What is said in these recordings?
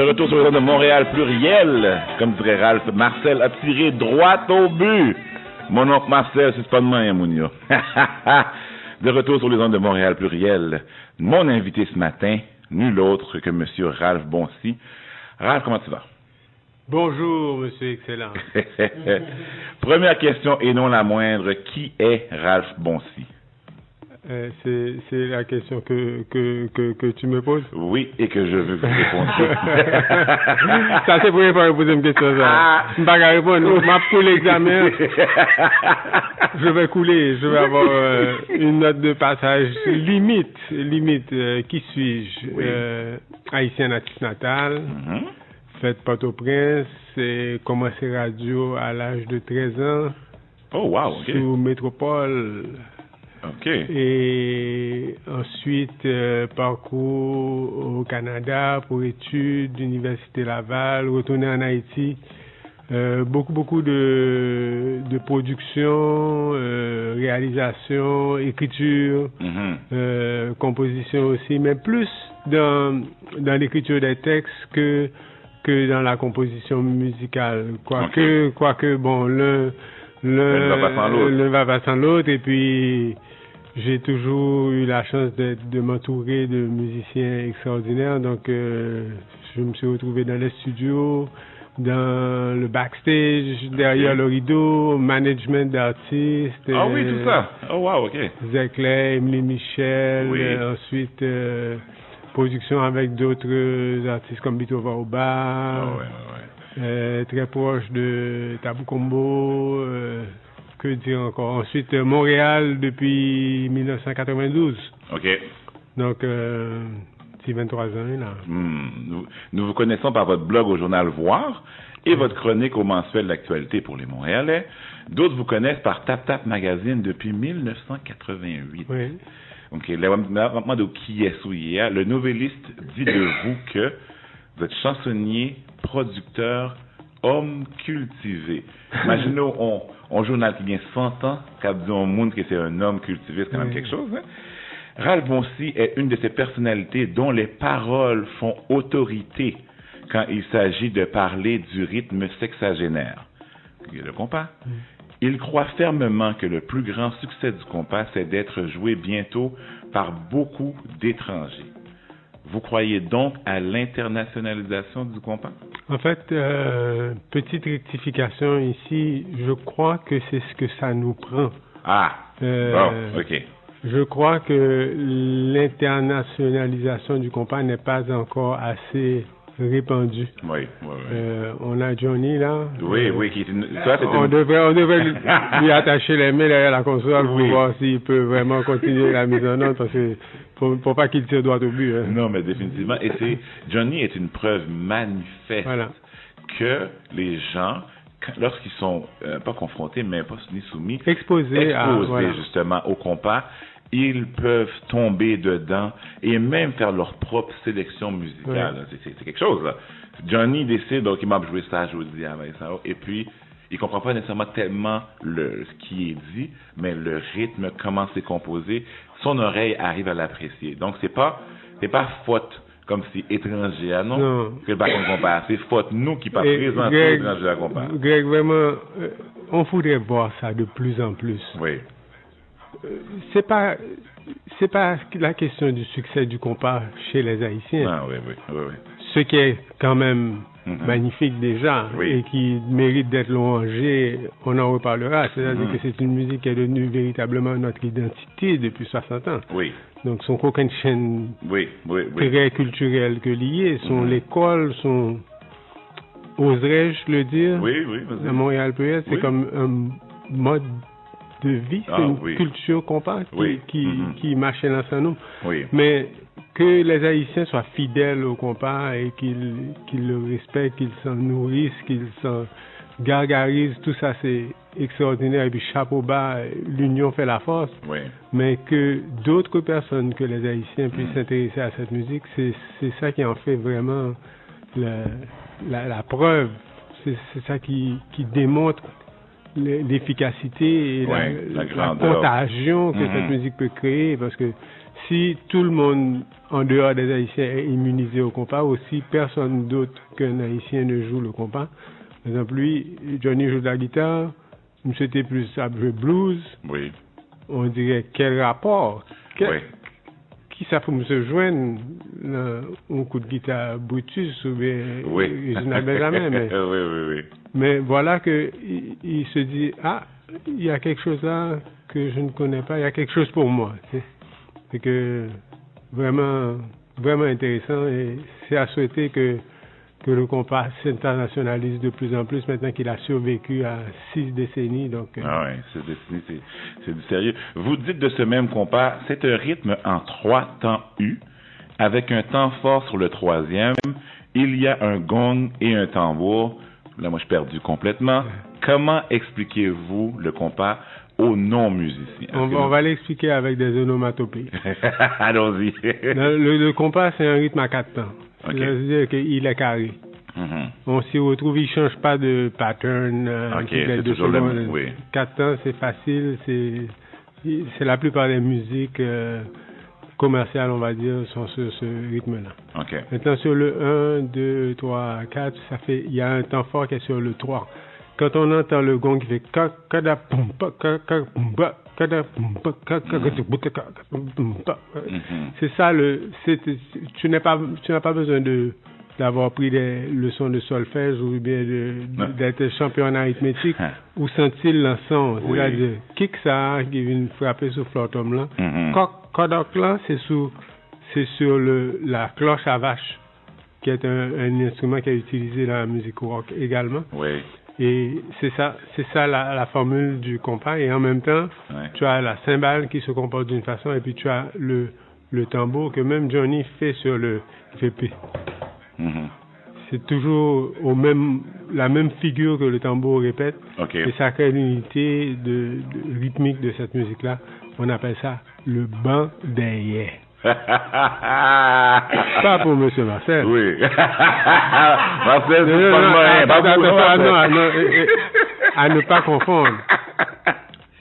De retour sur les ondes de Montréal pluriel, comme dirait Ralph, Marcel a tiré droit au but. Mon oncle Marcel, c'est pas de main, Mounio. De retour sur les ondes de Montréal pluriel, mon invité ce matin, nul autre que Monsieur Ralph Boncy. Ralph, comment tu vas? Bonjour, Monsieur Excellent. Première question et non la moindre, qui est Ralph Boncy? C'est la question que tu me poses? Oui, et que je veux que vous répondiez. Ça, c'est pour me poser une question, ça. Je ne vais pas répondre. Ma pour l'examen, je vais couler. Je vais avoir une note de passage limite. Qui suis-je? Oui. Haïtien artiste natal. Fait Port-au-Prince. Commencé radio à l'âge de 13 ans. Oh, wow, OK. Sous Métropole. OK. Et ensuite, parcours au Canada pour études, Université Laval, retourner en Haïti. Beaucoup de production, réalisation, écriture, composition aussi, mais plus dans l'écriture des textes que dans la composition musicale. Quoique, bon, l'un va pas sans l'autre, et puis j'ai toujours eu la chance de m'entourer de musiciens extraordinaires, donc je me suis retrouvé dans les studios, dans le backstage, derrière le rideau, management d'artistes. Ah oui, tout ça. Oh wow, OK. Zeclay, Emily Michel, oui. Ensuite production avec d'autres artistes comme Bito Vaoba. Oh, ouais. Très proche de Tabou Combo, que dire encore. Ensuite, Montréal depuis 1992. OK. Donc, c'est 23 ans, là. Nous vous connaissons par votre blog au journal Voir et votre chronique au mensuel d'actualité pour les Montréalais. D'autres vous connaissent par Tap Tap Magazine depuis 1988. Oui. OK. Là, de qui est souillé. Le Nouvelliste dit de vous que vous êtes chansonnier, producteur, homme cultivé. Imaginez, on journal qui vient 100 ans, quand on montre que c'est un homme cultivé, c'est quand même quelque chose. Hein? Ralph Boncy est une de ces personnalités dont les paroles font autorité quand il s'agit de parler du rythme sexagénaire. Le compas. Il croit fermement que le plus grand succès du compas, c'est d'être joué bientôt par beaucoup d'étrangers. Vous croyez donc à l'internationalisation du compas? En fait, petite rectification ici, je crois que c'est ce que ça nous prend. Bon, OK. Je crois que l'internationalisation du compas n'est pas encore assez répandue. Oui. On a Johnny là. Oui, qui est une... On devrait lui attacher les mains derrière la console pour voir s'il peut vraiment continuer la mise en œuvre, parce que faut pas qu'il tire droit au but. Hein. Non, mais définitivement. Et Johnny est une preuve manifeste que les gens, lorsqu'ils sont pas confrontés, mais pas ni soumis, exposés justement au compas, ils peuvent tomber dedans et même faire leur propre sélection musicale. C'est quelque chose, là. Johnny décide, donc il m'a joué ça jeudi à Vincent, et puis il comprend pas nécessairement tellement ce qui est dit, mais le rythme, comment c'est composé, son oreille arrive à l'apprécier. Donc c'est pas faute comme si étranger, non? Que le bâton compare. C'est faute nous qui pas présents étranger à compare. Greg, vraiment, on voudrait voir ça de plus en plus. Oui. C'est pas la question du succès du compas chez les Haïtiens. Ah oui. Ce qui est quand même magnifique déjà et qui mérite d'être louangé, on en reparlera. C'est-à-dire que c'est une musique qui est devenue véritablement notre identité depuis 60 ans. Oui. Donc, son aucune chaîne très culturelle que liée, son l'école, son... Oserais-je le dire? Oui. À Montréal pluriel, c'est comme un mode de vie, c'est une culture compas qui marche dans son nom. Mais que les Haïtiens soient fidèles au compas et qu'ils le respectent, qu'ils s'en nourrissent, qu'ils s'en gargarisent, tout ça c'est extraordinaire. Et puis chapeau bas, l'union fait la force. Mais que d'autres personnes que les Haïtiens puissent s'intéresser à cette musique, c'est ça qui en fait vraiment la preuve. C'est ça qui démontre l'efficacité et la contagion que cette musique peut créer, parce que si tout le monde en dehors des Haïtiens, est immunisé au compas. Aussi, personne d'autre qu'un Haïtien ne joue le compas. Par exemple, lui, Johnny joue de la guitare, monsieur était plus à jouer blues. Oui. On dirait, quel rapport? Oui. Qui ça peut me se joindre un coup de guitare Brutus ou bien Reginald Benjamin? Mais, oui. Mais voilà que il se dit, ah, il y a quelque chose là que je ne connais pas, il y a quelque chose pour moi. C'est que vraiment intéressant et c'est à souhaiter que le compas s'internationalise de plus en plus maintenant qu'il a survécu à 6 décennies. Donc, Ah oui, 6 décennies, c'est du sérieux. Vous dites de ce même compas, c'est un rythme en 3 temps U, avec un temps fort sur le 3e. Il y a un gong et un tambour. Là, moi, je suis perdu complètement. Comment expliquez-vous le compas aux non-musiciens? On va l'expliquer avec des onomatopées. Allons-y. Le compas, c'est un rythme à 4 temps. Okay. C'est-à-dire qu'il est carré. On s'y retrouve, il ne change pas de pattern. C'est toujours le même. Oui. 4 temps, c'est facile. C'est la plupart des musiques commerciales, on va dire, sont sur ce rythme-là. Okay. Maintenant, sur le 1, 2, 3, 4, il y a un temps fort qui est sur le 3. Quand on entend le gong qui fait c'est ça tu n'as pas besoin d'avoir pris des leçons de solfège ou bien d'être champion en arithmétique ou sentir l'ensemble. C'est-à-dire, kick ça qui vient frapper sur flautum là. Kodak là, c'est sur la cloche à vache, qui est un instrument qui est utilisé dans la musique rock également. Oui. Et c'est ça la formule du compas. Et en même temps, tu as la cymbale qui se comporte d'une façon, et puis tu as le tambour que même Johnny fait sur le VP. C'est toujours la même figure que le tambour répète. Okay. Et ça crée l'unité de rythmique de cette musique-là. On appelle ça le banc derrière. Pas pour monsieur Marcel. Oui. Marcel, c'est pas à ne pas confondre.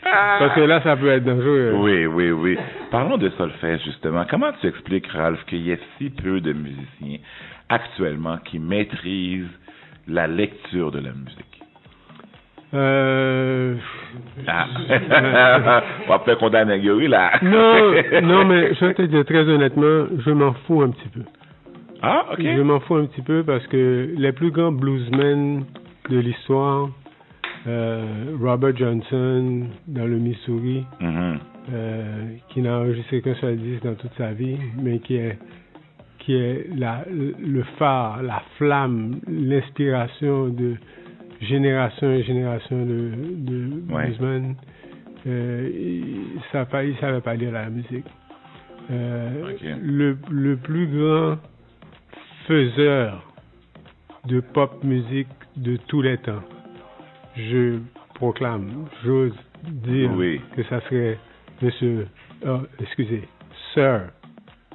Parce que là, ça peut être dangereux. Oui. Parlons de solfège, justement. Comment tu expliques, Ralph, qu'il y ait si peu de musiciens actuellement qui maîtrisent la lecture de la musique? On va peut-être condamner Yuri, là. Non, mais je vais te dire très honnêtement, je m'en fous un petit peu. Ah, ok. Je m'en fous un petit peu parce que les plus grands bluesmen de l'histoire, Robert Johnson dans le Missouri, qui n'a enregistré qu'un seul disque dans toute sa vie, mais qui est le phare, la flamme, l'inspiration de génération et génération de bluesmen. Il savait pas lire la musique. Le plus grand faiseur de pop musique de tous les temps, je proclame, j'ose dire que ça serait Sir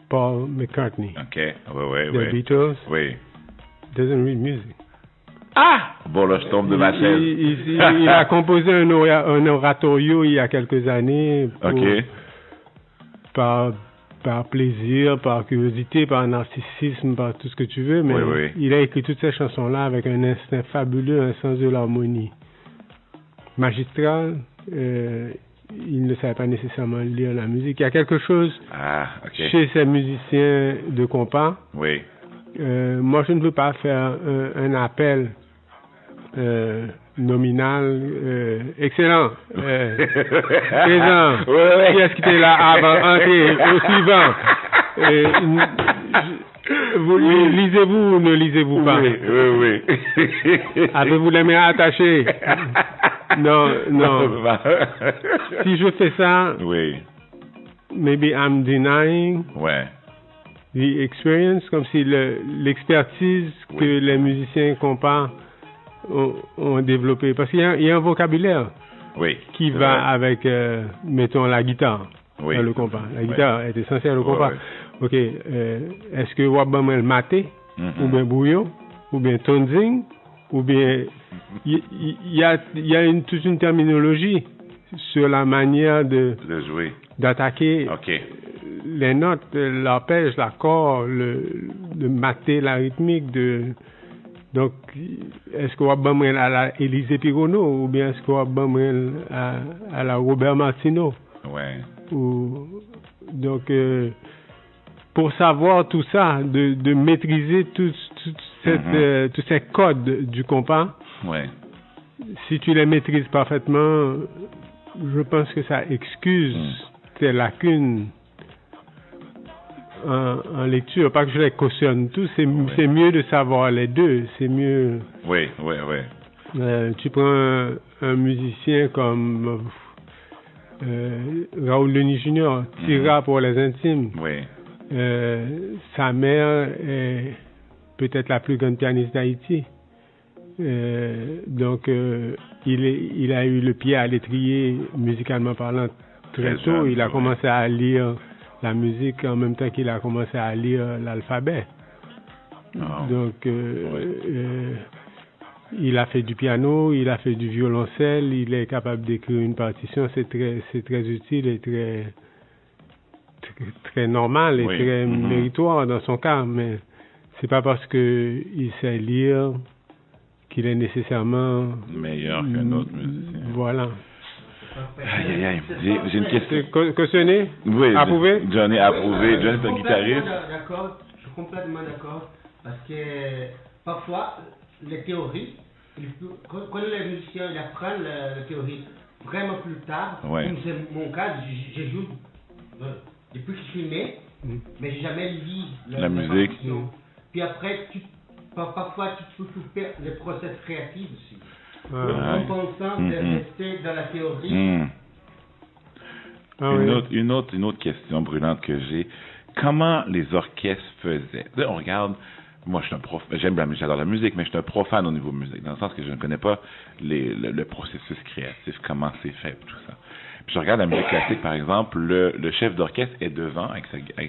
Paul McCartney. The Beatles. Doesn't read music. Ah! Bon, là, je tombe de ma chaise. Il a composé un oratorio il y a quelques années par plaisir, par curiosité, par narcissisme, par tout ce que tu veux, mais il a écrit toutes ces chansons-là avec un instinct fabuleux, un sens de l'harmonie magistral. Il ne savait pas nécessairement lire la musique. Il y a quelque chose chez ces musiciens de compas. Moi, je ne veux pas faire un appel nominal excellent présent qui est-ce qui était là avant entrez au suivant lisez-vous ou ne lisez-vous pas? Avez-vous les mains attachées? Non. Si je fais ça, maybe I'm denying the experience, comme si l'expertise que les musiciens compas ont développé. Parce qu'il y a un vocabulaire qui va avec, mettons, la guitare dans le compas. La guitare est essentielle au compas. Ok, est-ce que Wabamel maté, ou bien bouillon, ou bien tonzing, ou bien... Il y a toute une terminologie sur la manière de jouer, d'attaquer les notes, l'arpège, l'accord, de mater la rythmique. Donc, est-ce qu'on va bammer à la Élisée Pironneau ou bien est-ce qu'on va bammer à la Robert Martineau? Ouais. Donc, pour savoir tout ça, de maîtriser tous ces codes du compas, si tu les maîtrises parfaitement, je pense que ça excuse tes lacunes en lecture. Pas que je les cautionne tous, c'est mieux de savoir les deux, c'est mieux. Oui. Tu prends un musicien comme Raoul Denis Jr., Tira pour les intimes. Sa mère est peut-être la plus grande pianiste d'Haïti. Donc, il a eu le pied à l'étrier, musicalement parlant, très tôt. Il a commencé à lire la musique en même temps qu'il a commencé à lire l'alphabet. Donc, il a fait du piano, il a fait du violoncelle, il est capable d'écrire une partition. C'est très utile et très normal et très méritoire dans son cas. Mais c'est pas parce que il sait lire qu'il est nécessairement meilleur qu'un autre musicien. Voilà. Aïe. J'ai une question. Cautionné? Oui. Approuvé? Johnny approuvé. Johnny est un guitariste. D'accord, je suis complètement d'accord. Parce que parfois, les théories, quand les musiciens apprennent la théorie vraiment plus tard, comme c'est mon cas, je joue depuis que je suis né, mais j'ai jamais lu la musique. Puis après, parfois, tu perds le process créatif aussi. En pensant de rester dans la théorie. Une autre question brûlante que j'ai. Comment les orchestres faisaient? Là, on regarde, moi je suis un prof, j'adore la musique, mais je suis un profane au niveau musique, dans le sens que je ne connais pas le processus créatif, comment c'est fait, tout ça. Puis je regarde la musique classique, par exemple, le chef d'orchestre est devant avec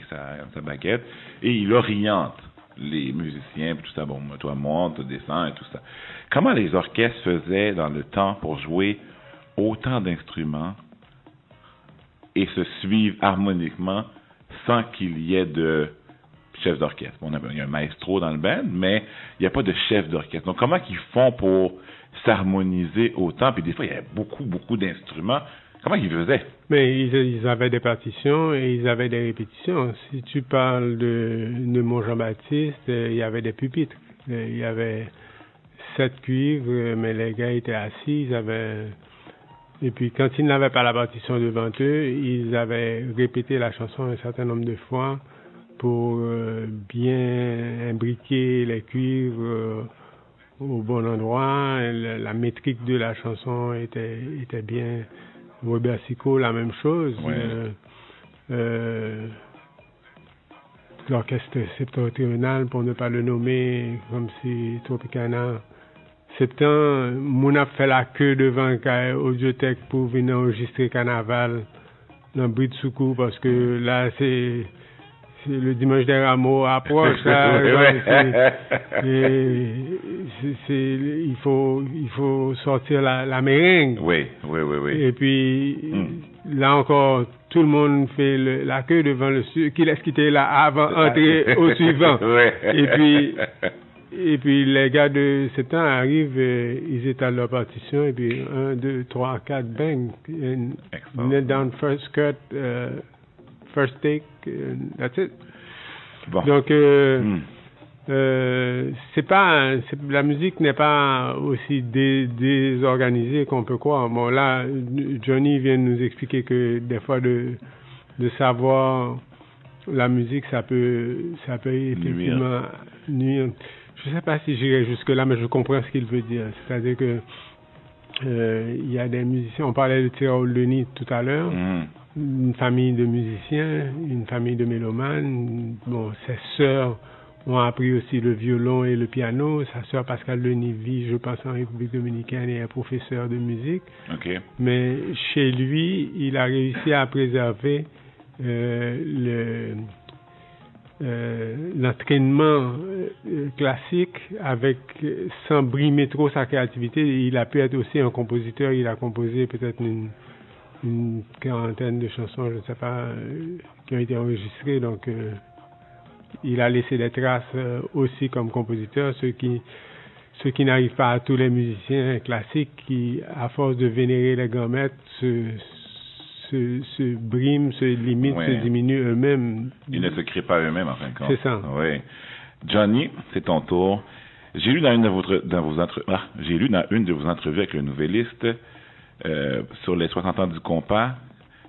sa baguette et il oriente les musiciens, tout ça, bon, toi monte, descends et tout ça. Comment les orchestres faisaient dans le temps pour jouer autant d'instruments et se suivre harmoniquement sans qu'il y ait de chef d'orchestre? Il y a un maestro dans le band, mais il n'y a pas de chef d'orchestre. Donc, comment ils font pour s'harmoniser autant? Puis des fois, il y avait beaucoup d'instruments. Comment ils faisaient? Mais ils avaient des partitions et ils avaient des répétitions. Si tu parles de mon Jean-Baptiste, il y avait des pupitres. Il y avait 7 cuivres, mais les gars étaient assis. Et puis, quand ils n'avaient pas la partition devant eux, ils avaient répété la chanson un certain nombre de fois pour bien imbriquer les cuivres au bon endroit. La métrique de la chanson était bien. Robert Sicot, la même chose. L'orchestre septentrional, pour ne pas le nommer, comme si Tropicana. Septembre, mon a fait la queue devant Audiothèque pour venir enregistrer Carnaval dans Bride-Soukou, parce que là, c'est le dimanche des Rameaux approche. Il faut sortir la meringue. Oui. Et puis, là encore, tout le monde fait la queue devant qui laisse quitter là avant entrer au suivant. Et puis, les gars de Septembre arrivent, ils étalent leur partition, et puis 1, 2, 3, 4, bang. Net down, first cut, first take, that's it. Bon. Donc, la musique n'est pas aussi désorganisée qu'on peut croire. Bon, là, Johnny vient de nous expliquer que des fois de savoir la musique, ça peut effectivement nuire. Je ne sais pas si j'irai jusque-là, mais je comprends ce qu'il veut dire. C'est-à-dire que il y a des musiciens, on parlait de Raoul Denis tout à l'heure, une famille de musiciens, une famille de mélomanes. Bon, ses sœurs ont appris aussi le violon et le piano. Sa sœur Pascal Denis vit, je pense, en République dominicaine et est professeur de musique. Okay. Mais chez lui, il a réussi à préserver l'entraînement classique sans brimer trop sa créativité. Il a pu être aussi un compositeur. Il a composé peut-être une quarantaine de chansons, je ne sais pas, qui ont été enregistrées. Donc, il a laissé des traces aussi comme compositeur, ce qui n'arrive pas à tous les musiciens classiques qui, à force de vénérer les grands maîtres, se briment, se limitent, se diminuent eux-mêmes. Ils ne se créent pas eux-mêmes, en fin de compte. C'est ça. Oui. Johnny, c'est ton tour. J'ai lu dans une de vos entrevues avec le Nouvelliste sur les 60 ans du compas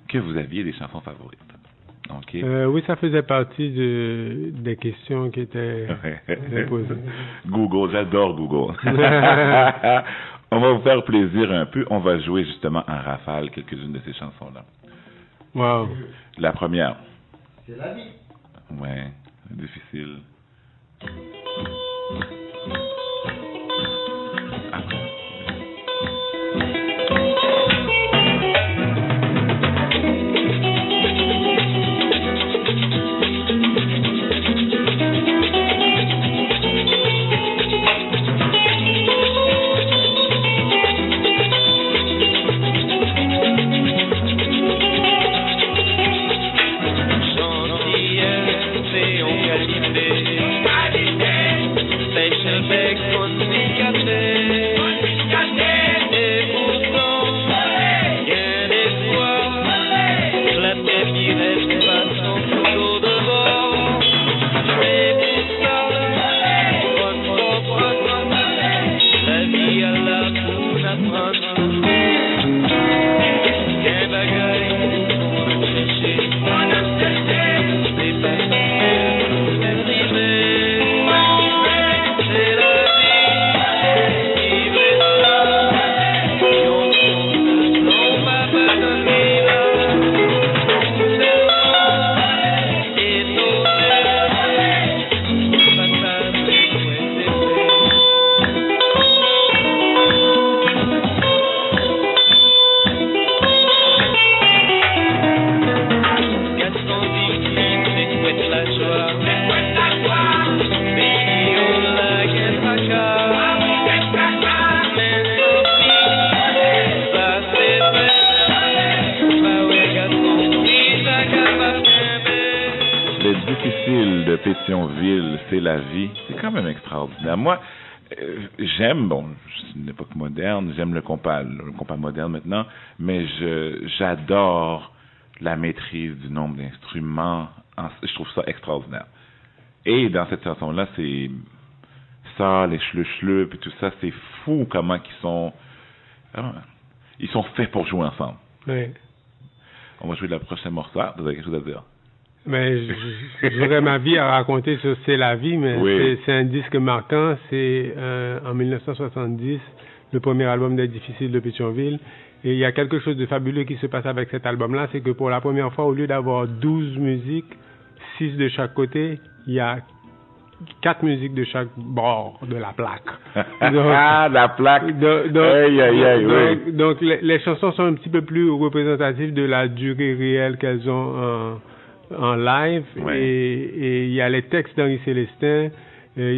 que vous aviez des chansons favorites. Okay. Oui, ça faisait partie des questions qui étaient posées. Google, j'adore Google. On va vous faire plaisir un peu. On va jouer justement en rafale quelques-unes de ces chansons-là. Wow. La première. C'est la vie. Ouais, difficile. Pétionville, c'est la vie. C'est quand même extraordinaire. Moi, j'aime, c'est une époque moderne, j'aime le compas moderne maintenant, mais j'adore la maîtrise du nombre d'instruments. Je trouve ça extraordinaire. Et dans cette chanson-là, c'est ça, les chleux, puis tout ça, c'est fou comment ils sont faits pour jouer ensemble. Oui. On va jouer le prochain morceau. Vous avez quelque chose à dire? Mais j'aurais ma vie à raconter sur C'est la vie, mais oui. C'est un disque marquant. C'est en 1970, le premier album des Difficiles de Pétionville. Et il y a quelque chose de fabuleux qui se passe avec cet album-là, c'est que pour la première fois, au lieu d'avoir 12 musiques, 6 de chaque côté, il y a 4 musiques de chaque bord de la plaque. Donc, la plaque. Donc les chansons sont un petit peu plus représentatives de la durée réelle qu'elles ont en live, et il y a les textes d'Henri Célestin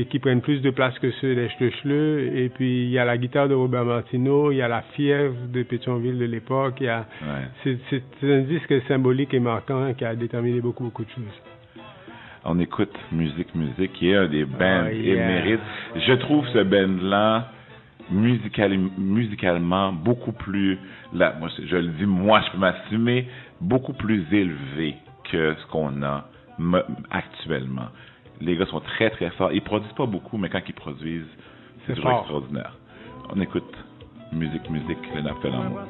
qui prennent plus de place que ceux des Chleux, et puis il y a la guitare de Robert Martineau, il y a la fièvre de Pétionville de l'époque, c'est un disque symbolique et marquant qui a déterminé beaucoup de choses. On écoute Musique, qui est un des bands émérites. Je trouve ce band-là musicalement beaucoup plus, moi je le dis, je peux m'assumer, beaucoup plus élevé que ce qu'on a actuellement. Les gars sont très très forts. Ils produisent pas beaucoup, mais quand ils produisent, c'est toujours extraordinaire. On écoute Musique, le Napel en mots.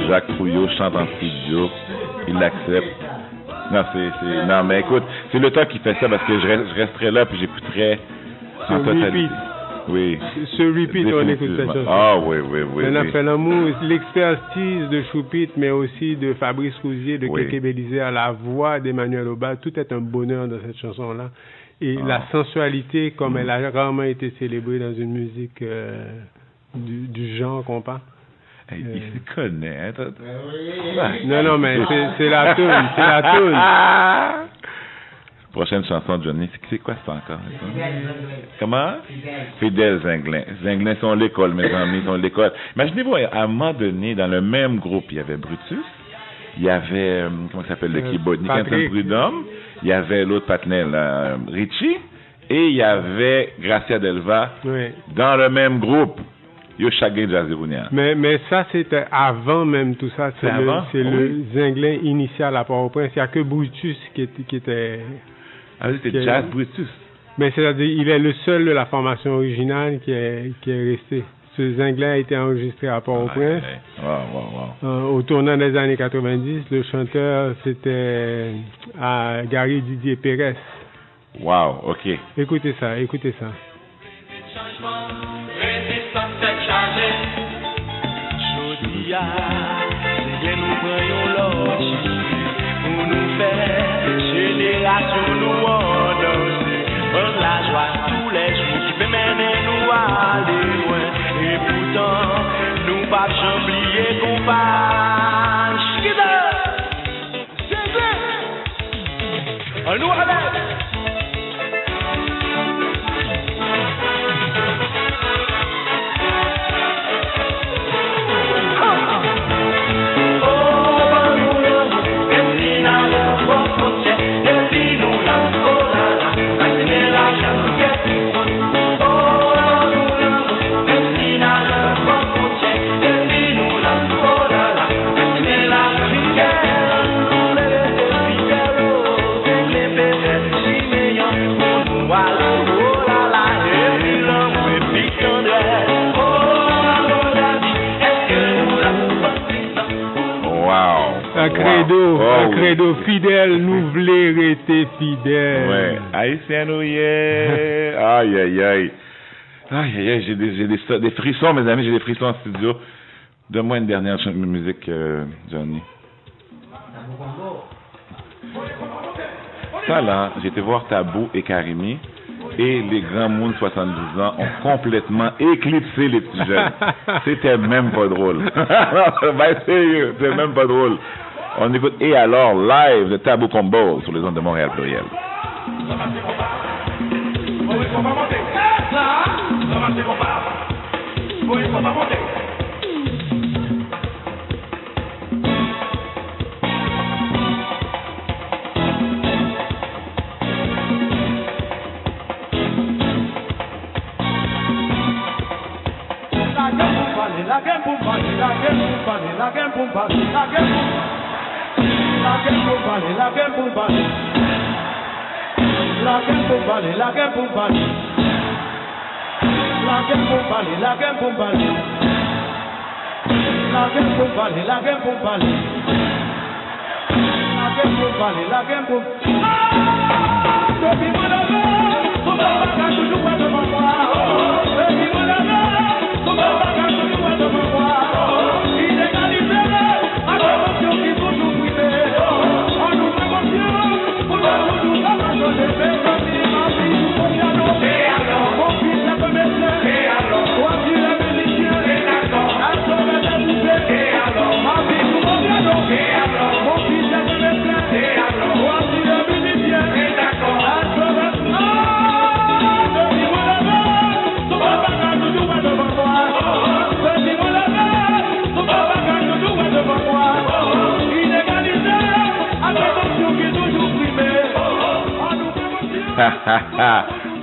Jacques Trouillot chante en studio, il l'accepte. Non, non, mais écoute, c'est le temps qui fait ça parce que je resterai là puis j'écouterai en totalité. Oui. Ce repeat, on écoute cette chanson. Ah oui. On a fait l'amour, l'expertise de Choupit, mais aussi de Fabrice Rousier, de Kéké Bélizer, la voix d'Emmanuel Aubal, tout est un bonheur dans cette chanson-là. Et la sensualité, comme elle a rarement été célébrée dans une musique du genre qu'on parle. Il se connaît. Non, mais c'est la toune, Prochaine chanson, Johnny, c'est quoi ça encore? Comment? Fidèle Zinglin. Zinglin sont l'école, mes amis, sont l'école. Imaginez-vous, à un moment donné, dans le même groupe, il y avait Brutus, il y avait, comment ça s'appelle, le keyboard, Nicanton Prudhomme, il y avait l'autre partenaire, Richie, et il y avait Gracia Delva dans le même groupe. Mais ça, c'était avant même tout ça. C'est le Zinglin initial à Port-au-Prince. Il n'y a que Brutus qui était... Ah oui, c'était Jazz Brutus. Mais c'est-à-dire, il est le seul de la formation originale qui est resté. Ce Zinglin a été enregistré à Port-au-Prince. Au tournant des années 90, le chanteur, c'était à Gary Didier Pérez. Wow, OK. Écoutez ça. C'est nous prenons l'orgie pour nous faire génération nous en danser. On la joie tous les jours qui peut mener nous à aller loin. Et pourtant, nous pas oublier qu'on passe. On nous relève. Un credo fidèle, nous voulons rester fidèles. Ouais, haïtien, aïe, j'ai des frissons, mes amis, j'ai des frissons en studio. Donne-moi une dernière musique, Johnny. Ça là, j'ai été voir Tabou et Karimi, et les grands mouns de 72 ans ont complètement éclipsé les petits jeunes. C'était même pas drôle. Ben sérieux, c'était même pas drôle. On écoute Et alors live de Tabou Combo sur les ondes de Montréal Pluriel.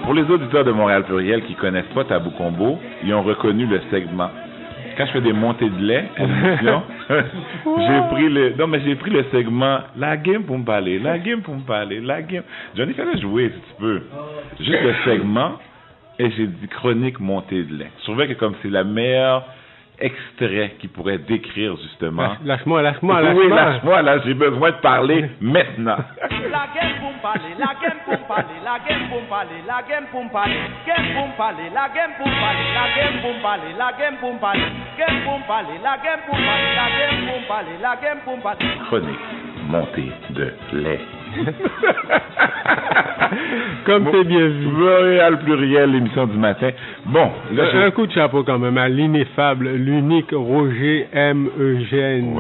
Pour les auditeurs de Montréal Pluriel qui connaissent pas Tabou Combo, ils ont reconnu le segment. Quand je fais des montées de lait à l'émission, j'ai pris le segment La game pour me parler, la game. Johnny, fallait jouer si tu peux. Juste le segment, et j'ai dit chronique montée de lait. Je trouvais que comme c'est la meilleure extrait qui pourrait décrire justement... Lâche-moi. Oui, lâche-moi, là, j'ai besoin de parler maintenant. La game pour me parler, la game pour me parler, la game pour me parler, la game pour me parler, game pour me parler, la game pour me parler, la game pour me parler, la game pour me parler, game pour me parler, la game pour me parler, la game pour me parler, la game pour me parler. Chronique montée de lait. Comme c'est bien vu. Montréal pluriel, l'émission du matin. Bon, là, un coup de chapeau quand même à l'ineffable, l'unique Roger M. Eugène,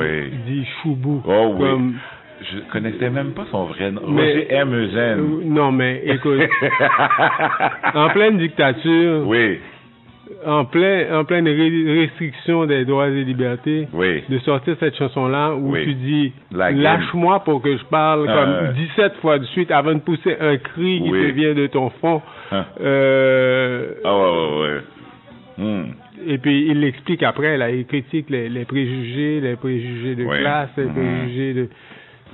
dit Choubou. Oh oui. Comme... Je connaissais même pas son vrai nom. Roger M. Eugène. Non, mais écoute, en pleine dictature, oui. en pleine restriction des droits et libertés, de sortir cette chanson-là où tu dis « Lâche-moi pour que je parle » comme 17 fois de suite avant de pousser un cri qui te vient de ton fond. Et puis il l'explique après, là, il critique les préjugés de classe, les préjugés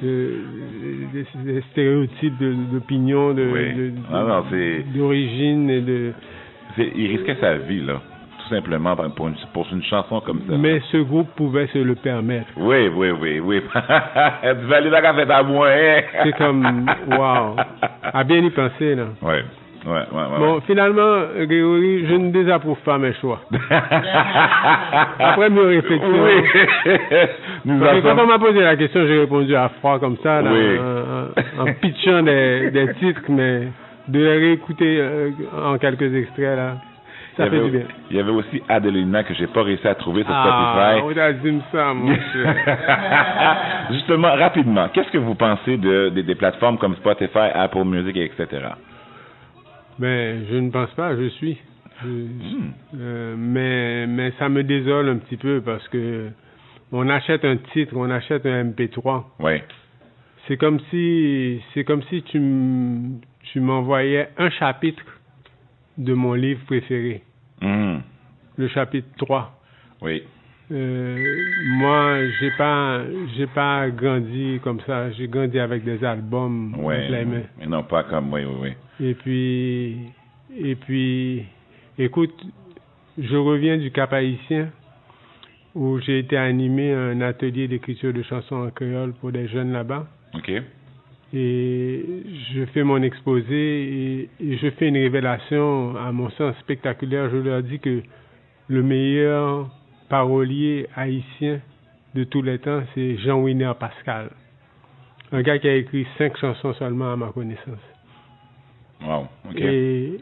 des stéréotypes d'opinion, d'origine et de... Il risquait sa vie, là, tout simplement pour une chanson comme ça. Mais ce groupe pouvait se le permettre. Oui. Tu vas aller dans la café à moi, hein? C'est comme, wow. À bien y penser, là. Ouais. Bon, finalement, Grégory, je ne désapprouve pas mes choix. Après mieux réflexion. Parce que quand on m'a posé la question, j'ai répondu à froid comme ça, là, en pitchant des titres, mais de les réécouter en quelques extraits, là, ça fait du bien. Il y avait aussi Adelina que j'ai pas réussi à trouver sur Spotify. On a dit ça, mon cher. Justement, rapidement, qu'est-ce que vous pensez des plateformes comme Spotify, Apple Music, etc.? Ben, je ne pense pas, je suis. Mais ça me désole un petit peu parce que on achète un titre, on achète un MP3. Oui. C'est comme si tu m'envoyais un chapitre de mon livre préféré. Le chapitre 3. Oui. Moi, j'ai pas grandi comme ça. J'ai grandi avec des albums entre les mains. Et non pas comme oui. Et puis, écoute, je reviens du Cap-Haïtien où j'ai été animé un atelier d'écriture de chansons en créole pour des jeunes là-bas. OK. Et je fais mon exposé et je fais une révélation, à mon sens spectaculaire. Je leur dis que le meilleur parolier haïtien de tous les temps, c'est Jean-Winer Pascal. Un gars qui a écrit 5 chansons seulement à ma connaissance. Wow, OK. Et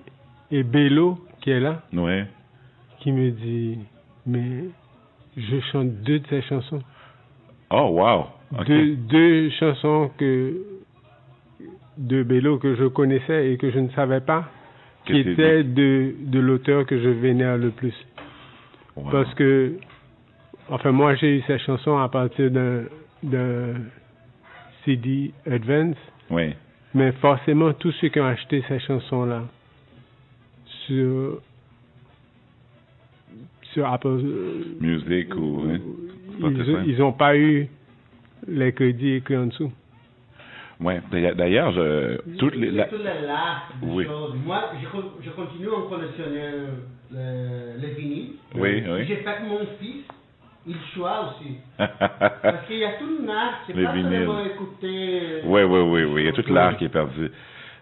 Bello, qui est là, qui me dit, mais je chante 2 de ses chansons. Oh, wow. Okay. Deux chansons de Bello que je connaissais et que je ne savais pas, qui étaient de l'auteur que je vénère le plus. Wow. Parce que, enfin, moi, j'ai eu ces chansons à partir d'un CD Advance. Oui. Mais forcément, tous ceux qui ont acheté ces chansons-là sur Apple Music ils n'ont pas eu les crédits écrits en dessous. Oui, d'ailleurs, toutes les choses. Moi, je continue à collectionner les vinyles. Oui. J'ai fait que mon fils, il choisit aussi. Parce qu'il y a tout l'art, c'est pas seulement écouter... Oui, il y a tout l'art qui est perdu.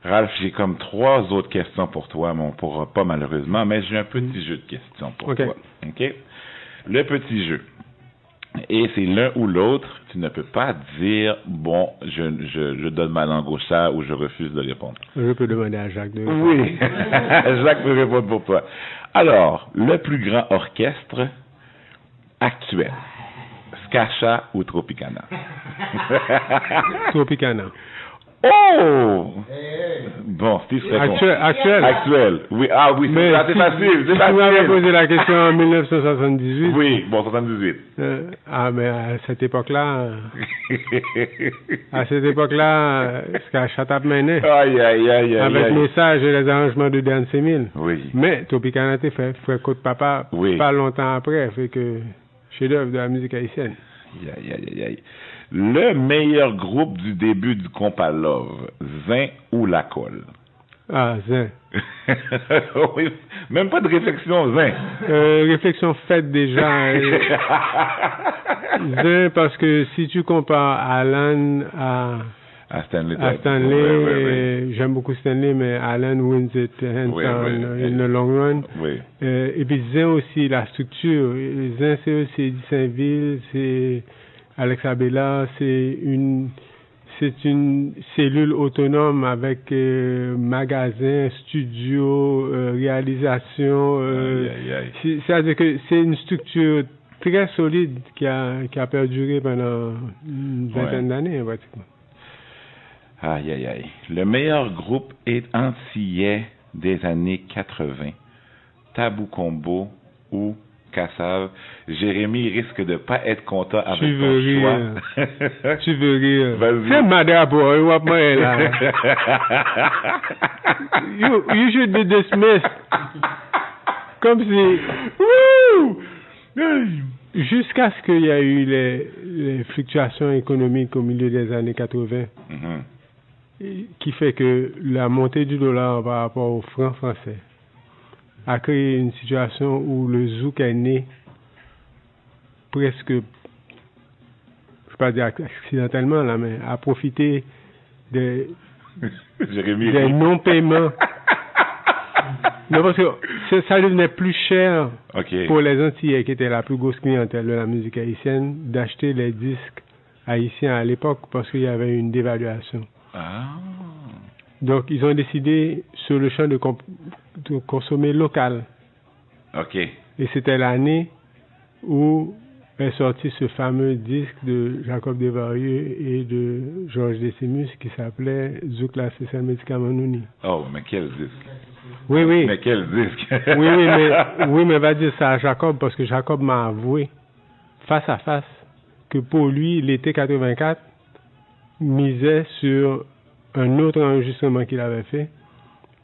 Ralph, j'ai comme 3 autres questions pour toi, mais on ne pourra pas malheureusement, mais j'ai un petit jeu de questions pour toi. OK? Le petit jeu. Et c'est l'un ou l'autre, tu ne peux pas dire, bon, je donne ma langue au chat ou je refuse de répondre. Je peux demander à Jacques de répondre. Oui, Jacques peut répondre pour toi. Alors, le plus grand orchestre actuel, Skacha ou Tropicana? Tropicana. Oh! Bon, Steve répond. Actuel. Oui, mais c'est facile. Tu m'avais posé la question en 1978. Oui, bon, 78. Mais à cette époque-là, Skacha tape maintenant. Aïe. Avec Message et les arrangements de Dan Semil. Oui. Mais Tropicana était fait Côte Papa pas longtemps après, fait que chef-d'œuvre de la musique haïtienne. Aïe. Le meilleur groupe du début du compas Love, Zin ou La Colle? Ah, Zin. Oui, même pas de réflexion, Zin. Réflexion faite déjà. Zin, parce que si tu compares Alan à Stanley, ouais. J'aime beaucoup Stanley, mais Alan wins it hands down in the long run. Oui. Et puis Zin aussi, la structure. Zin, c'est aussi Eddie Saint-Ville, c'est Alex Abela, c'est une cellule autonome avec magasin, studio, réalisation. C'est-à-dire que c'est une structure très solide qui a perduré pendant une vingtaine d'années, pratiquement. Aïe, aïe, aïe. Le meilleur groupe est antillais des années 80. Tabou Combo ou Kassav. Jérémy risque de pas être content avec ton choix. Tu veux rire. Vas-y. C'est madame, boy. Là. You should be dismissed. Comme si... Jusqu'à ce qu'il y ait eu les fluctuations économiques au milieu des années 80, qui fait que la montée du dollar par rapport au franc français a créé une situation où le zouk est né presque, je ne vais pas dire accidentellement, là, mais a profité des non-paiements. Non, parce que ça devenait plus cher pour les Antillais, qui étaient la plus grosse clientèle de la musique haïtienne, d'acheter les disques haïtiens à l'époque parce qu'il y avait une dévaluation. Donc, ils ont décidé sur le champ de consommer local. Et c'était l'année où est sorti ce fameux disque de Jacob Desvarieux et de Georges Décimus qui s'appelait Zouk la Cécile Médicament Nouni. Oh, mais quel disque! Oui. Mais quel disque! oui, mais va dire ça à Jacob parce que Jacob m'a avoué face à face que pour lui, l'été 84 misait sur un autre enregistrement qu'il avait fait,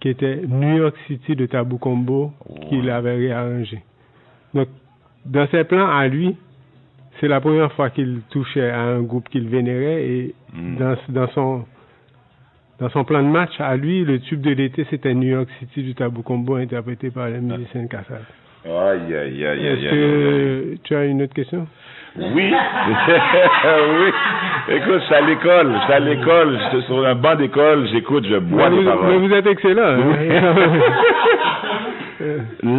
qui était New York City de Tabou Combo, qu'il avait réarrangé. Donc, dans ses plans à lui, c'est la première fois qu'il touchait à un groupe qu'il vénérait et dans son plan de match, à lui, le tube de l'été, c'était New York City du Tabou Combo interprété par les musiciens de Kassav. Aïe. Est-ce que tu as une autre question? Oui. Oui. Écoute, je suis à l'école, je suis sur un banc d'école, j'écoute, je bois des paroles. Mais vous êtes excellent.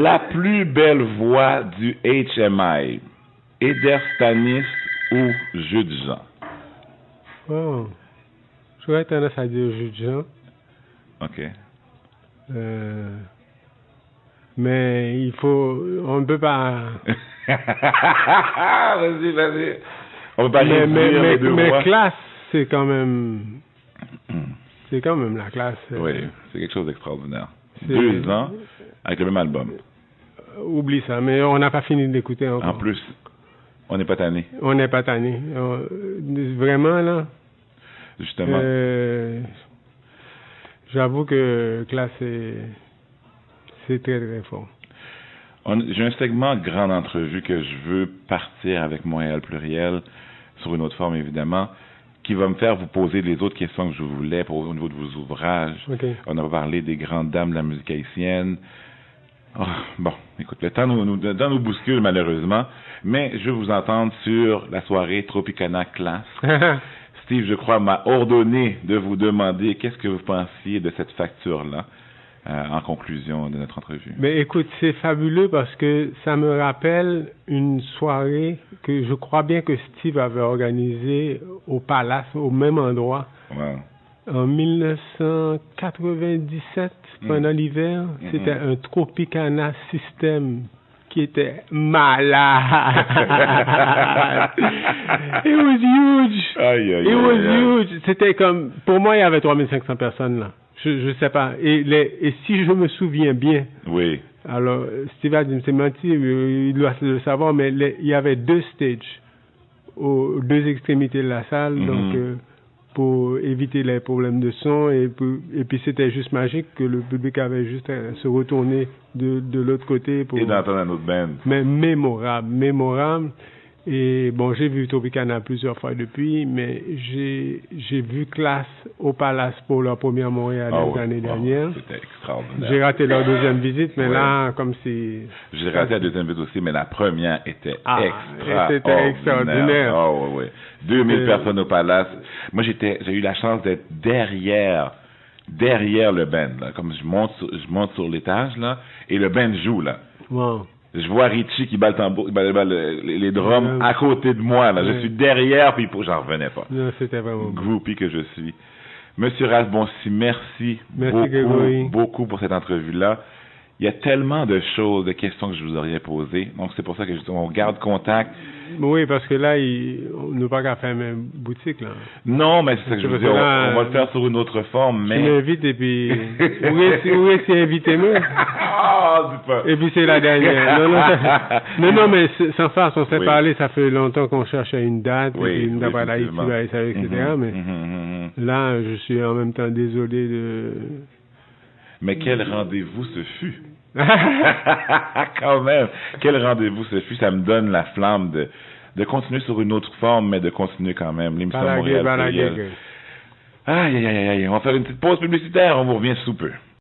La plus belle voix du HMI, Eder Stanis ou Jude Jean? Oh. J'aurais tendance à dire Jude Jean. OK. Mais on ne peut pas... Vas-y. On peut pas mais classe, c'est quand même la classe. Oui, c'est quelque chose d'extraordinaire. 2 ans avec le même album. Oublie ça, mais on n'a pas fini d'écouter encore. En plus, on n'est pas tanné. On n'est pas tanné. Vraiment, là. Justement. J'avoue que classe, c'est très, très fort. J'ai un segment grande entrevue que je veux partir avec Montréal Pluriel, sur une autre forme évidemment, qui va me faire vous poser les autres questions que je voulais au niveau de vos ouvrages. On a parlé des grandes dames de la musique haïtienne. Bon, écoute, le temps nous bouscule malheureusement, mais je veux vous entendre sur la soirée Tropicana Class. Steve, je crois, m'a ordonné de vous demander qu'est-ce que vous pensiez de cette facture-là. En conclusion de notre entrevue. Mais écoute, c'est fabuleux parce que ça me rappelle une soirée que je crois bien que Steve avait organisée au Palace, au même endroit. Wow. En 1997, pendant l'hiver, c'était un Tropicana System qui était malade. It was huge. It was huge. C'était comme, pour moi, il y avait 3500 personnes là. Je sais pas. Et si je me souviens bien. Oui. Alors, Steve a dit, c'est menti, il doit le savoir, mais il y avait 2 stages aux 2 extrémités de la salle, donc pour éviter les problèmes de son, et puis c'était juste magique que le public avait juste à se retourner de l'autre côté. Et d'entendre un autre band. Mais mémorable. Et bon, j'ai vu Tropicana plusieurs fois depuis, mais j'ai vu Classe au Palace pour leur première Montréal l'année dernière. C'était extraordinaire. J'ai raté leur deuxième visite, mais là, comme si... J'ai raté la deuxième visite aussi, mais la première était extraordinaire. Oh, oui. 2000 personnes au Palace. Moi, j'ai eu la chance d'être derrière le band, là. Comme je monte sur l'étage, là, et le band joue, là. Wow. Je vois Richie qui bat le tambour, les drums à côté de moi, là. Je suis derrière, puis j'en revenais pas. Non, c'était vraiment groupie que je suis. Monsieur Rasbonsi, merci beaucoup pour cette entrevue-là. Il y a tellement de choses, de questions que je vous aurais posées. Donc, c'est pour ça que on garde contact. Oui, parce que là, on n'a pas qu'à faire une boutique, là. Non, mais c'est ça que je veux dire. On va le faire sur une autre forme, mais... Tu m'invites et puis... Où est-ce invitez-nous? Et puis c'est la dernière. Non, mais sans farce, on s'est parlé, ça fait longtemps qu'on cherchait une date, une date à Haïti, etc. Mais là, je suis en même temps désolé de... Mais quel rendez-vous ce fut? Quand même, quel rendez-vous ce fut? Ça me donne la flamme de continuer sur une autre forme, mais de continuer quand même. L'émission Montréal. Aïe, on va faire une petite pause publicitaire, on vous revient sous peu.